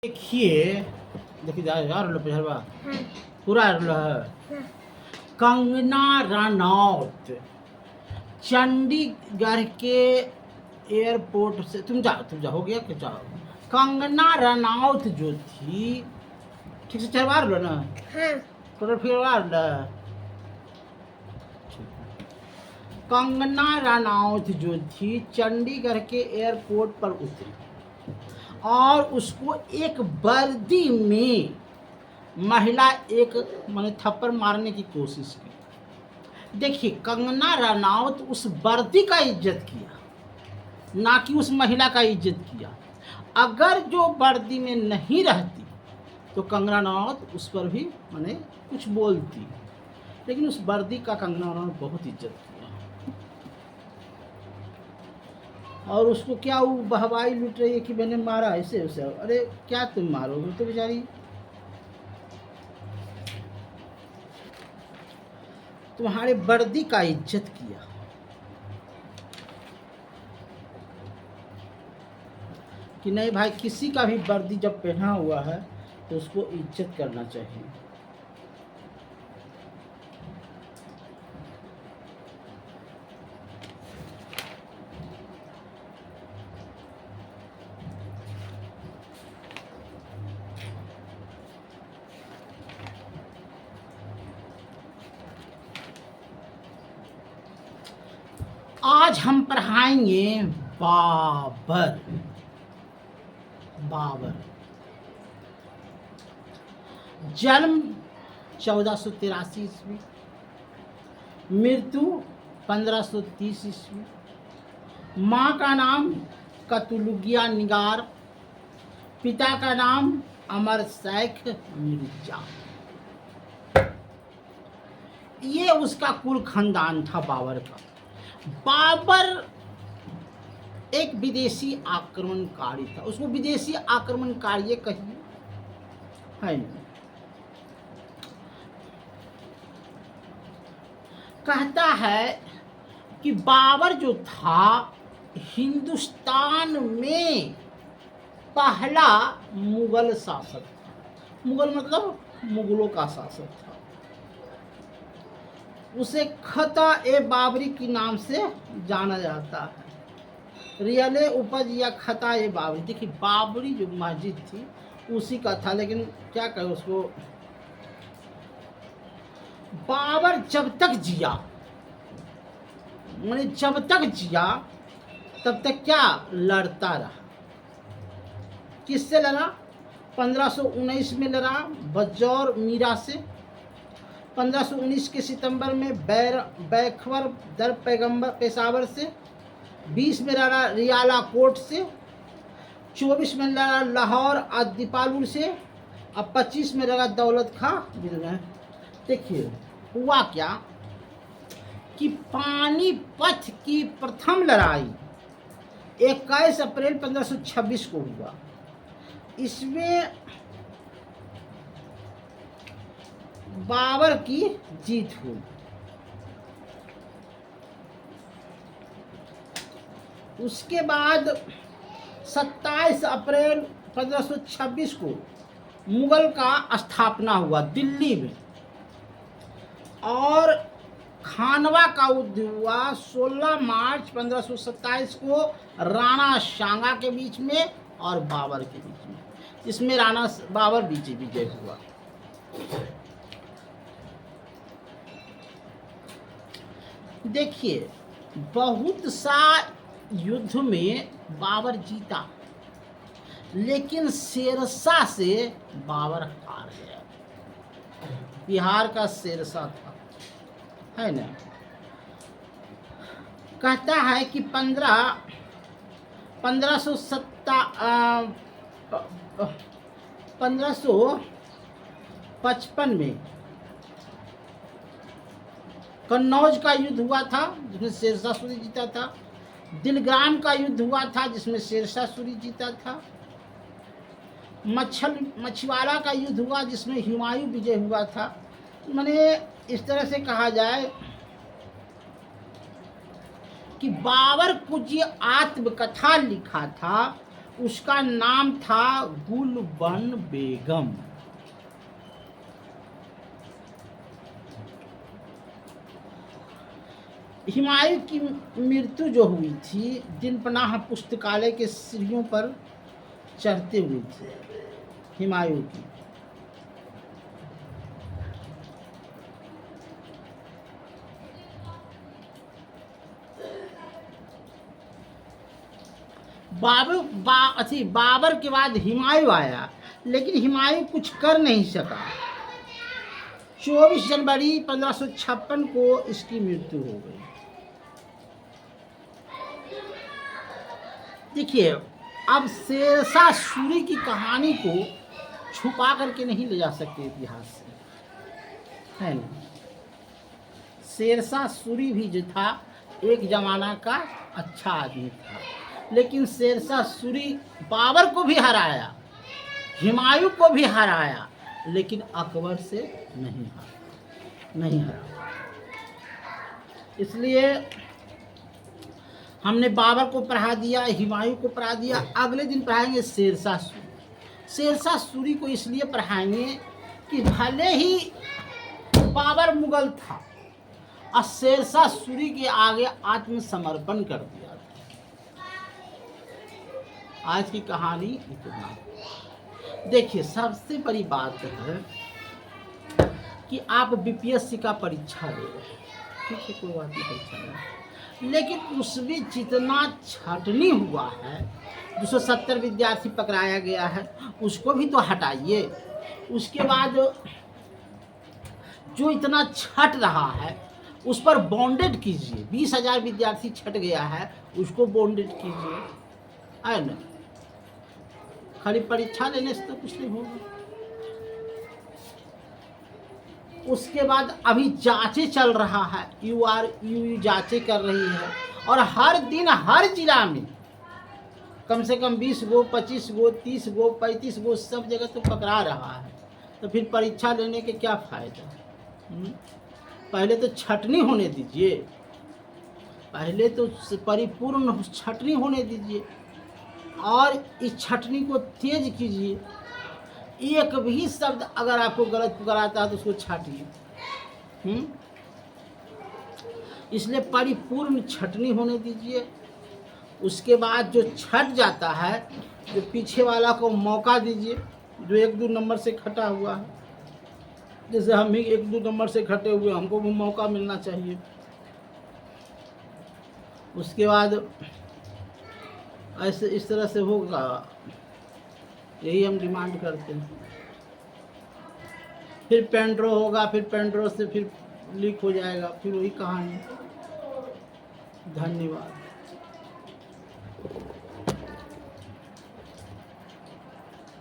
देखिए देखिए जा रहा पेहरवा हाँ, पूरा है। हाँ, कंगना रनौत चंडीगढ़ के एयरपोर्ट से तुम जा हो गया कि जाओ। कंगना रनौत जो थी, ठीक से चढ़वा लो ना, हाँ, टोटल फिरवा लो। कंगना रनौत जो थी चंडीगढ़ के एयरपोर्ट पर उतरी और उसको एक वर्दी में महिला एक माने थप्पड़ मारने की कोशिश की। देखिए, कंगना रनौत उस वर्दी का इज्जत किया, ना कि उस महिला का इज्जत किया। अगर जो वर्दी में नहीं रहती तो कंगना रनौत उस पर भी माने कुछ बोलती, लेकिन उस वर्दी का कंगना रनौत बहुत इज्जत किया। और उसको क्या वो बहवाई लूट रही है कि मैंने मारा ऐसे उसे। अरे क्या तुम मारोगे, तो बेचारी तुम्हारे वर्दी का इज्जत किया। कि नहीं भाई, किसी का भी वर्दी जब पहना हुआ है तो उसको इज्जत करना चाहिए। आज हम पढ़ाएंगे बाबर। बाबर जन्म 1483 ईस्वी, मृत्यु 1530 ईस्वी। माँ का नाम कतुलुगिया निगार, पिता का नाम अमर शेख मिर्जा। ये उसका कुल खानदान था बाबर का। बाबर एक विदेशी आक्रमणकारी था, उसको विदेशी आक्रमणकारी कहिए, है ना। कहता है कि बाबर जो था हिंदुस्तान में पहला मुगल शासक था। मुगल मतलब मुगलों का शासक था। उसे खता ए बाबरी के नाम से जाना जाता है। रियले उपज या खता ए बाबरी। देखिए, बाबरी जो मस्जिद थी उसी का था, लेकिन क्या कहे उसको। बाबर जब तक जिया, मैंने जब तक जिया तब तक क्या लड़ता रहा। किससे लड़ा? 1519 में लड़ा बजौर मीरा से। 1519 के सितंबर में बैखवर दर पैगंबर पेशावर से। 20 में लड़ा रियाला कोट से। 24 में लड़ा लाहौर दीपालुर से। अब 25 में लड़ा दौलत खां। देखिए हुआ क्या कि पानीपत की प्रथम लड़ाई 21 अप्रैल 1526 को हुआ। इसमें बाबर की जीत हुई। उसके बाद 27 अप्रैल 1526 को मुगल का स्थापना हुआ दिल्ली में, और खानवा का युद्ध हुआ 16 मार्च 1527 को राणा सांगा के बीच में और बाबर के बीच में, जिसमें राणा बाबर विजय हुआ। देखिए, बहुत सा युद्ध में बाबर जीता, लेकिन शेरशाह से बाबर हार गया। बिहार का शेरशाह था, है ना। कहता है कि 1555 में कन्नौज का युद्ध हुआ था, जिसमें शेरशाह सूरी जीता था। दिलग्राम का युद्ध हुआ था, जिसमें शेरशाह सूरी जीता था। मछवाड़ा का युद्ध हुआ, जिसमें हुमायूं विजय हुआ था। मैंने इस तरह से कहा जाए कि बाबर को जो आत्मकथा लिखा था उसका नाम था गुलबन बेगम। हुमायूं की मृत्यु जो हुई थी दिन पनाह पुस्तकालय के सीढ़ियों पर चढ़ते हुए थी। हुमायूं की बाबर के बाद हुमायूं आया, लेकिन हुमायूं कुछ कर नहीं सका। 24 जनवरी 1556 को इसकी मृत्यु हो गई। देखिए, अब शेरशाह सूरी की कहानी को छुपा करके नहीं ले जा सकते इतिहास से, है ना। शेरशाह सूरी भी जो था एक जमाना का अच्छा आदमी था, लेकिन शेरशाह सूरी बाबर को भी हराया, हुमायूं को भी हराया, लेकिन अकबर से नहीं हरा। इसलिए हमने बाबर को पढ़ा दिया, हुमायूं को पढ़ा दिया, अगले दिन पढ़ाएंगे शेरशाह सूरी। शेरशाह सूरी को इसलिए पढ़ाएंगे कि भले ही बाबर मुगल था और शेरशाह सूरी के आगे आत्मसमर्पण कर दिया। आज की कहानी इतना। देखिए, सबसे बड़ी बात है कि आप बीपीएससी का परीक्षा दे रहे हैं, ठीक है, कोई बात नहीं, परीक्षा नहीं, लेकिन उसमें जितना छटनी हुआ है, 270 विद्यार्थी पकड़ाया गया है, उसको भी तो हटाइए। उसके बाद जो इतना छट रहा है उस पर बॉन्डेड कीजिए। 20,000 विद्यार्थी छट गया है, उसको बॉन्डेड कीजिए, है ना। खाली परीक्षा लेने से तो कुछ नहीं होगा। उसके बाद अभी जांचें चल रहा है, यू जांचें कर रही है, और हर दिन हर जिला में कम से कम 20 गो, 25 गो, 30 गो, 35 गो सब जगह तो पकड़ा रहा है। तो फिर परीक्षा लेने के क्या फायदा। पहले तो छटनी होने दीजिए, पहले तो परिपूर्ण छटनी होने दीजिए, और इस छटनी को तेज कीजिए। एक भी शब्द अगर आपको गलत पकड़ाता है तो उसको छाटिए। इसलिए परिपूर्ण छटनी होने दीजिए। उसके बाद जो छट जाता है, जो पीछे वाला को मौका दीजिए, जो 1-2 नंबर से खटा हुआ है। जैसे हम ही 1-2 नंबर से खटे हुए, हमको भी मौका मिलना चाहिए। उसके बाद ऐसे इस तरह से होगा, यही हम डिमांड करते हैं। फिर पेंड्रो होगा, फिर पेंड्रो से फिर लीक हो जाएगा, फिर वही कहानी। धन्यवाद।